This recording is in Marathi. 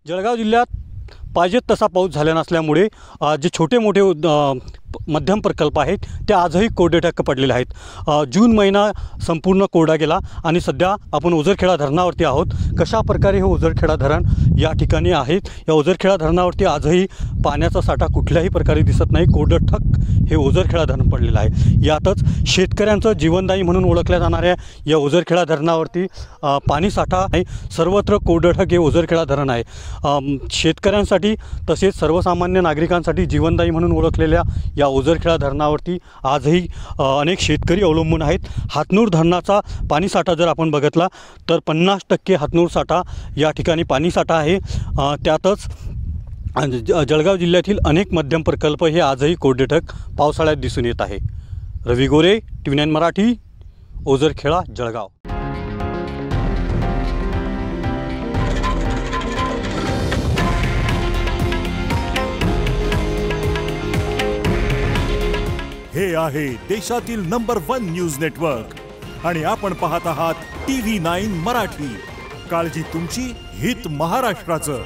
जळगाव जिल्ह्यात पाहिजे तसा पाऊस झाला नसल्यामुळे जे छोटे मोठे मध्यम प्रकल्प आहेत ते आजही कोरडेटक्क पडलेले आहेत। जून महिना संपूर्ण कोरडा गेला आणि सध्या आपण ओझरखेडा धरणावरती आहोत। कशा प्रकारे हे ओझरखेडा धरण या ठिकाणी आहेत, या ओझरखेडा धरणावरती आजही पाण्याचा साठा कुठल्याही प्रकारे दिसत नाही। कोरडठक हे ओझरखेडा धरण पडलेलं आहे। यातच शेतकऱ्यांचं जीवनदायी म्हणून ओळखल्या जाणाऱ्या या ओझरखेडा धरणावरती पाणी साठा आहे। सर्वत्र कोरडठक हे ओझरखेडा धरण आहे। शेतकऱ्यांसाठी तसेच सर्वसामान्य नागरिकांसाठी जीवनदायी म्हणून ओळखलेल्या या ओझरखेडा धरणावरती आजही अनेक शेतकरी अवलंबून आहेत। हातनूर धरणाचा पाणी साठा जर आपण बघितला तर 50% हातनूर साठा या ठिकाणी पाणी साठा आहे। त्यातच जळगाव जिल्ह्यातील अनेक मध्यम प्रकल्प हे आजही कोरडेटक पावसाळ्यात दिसून येत आहे। रवी गोरे, TV9 मराठी, ओझरखेडा, जळगाव। हे आहे देशातील नंबर 1 न्यूज नेटवर्क आणि आपण पाहत आहात TV9 मराठी। काळजी तुमची, हित महाराष्ट्राचं।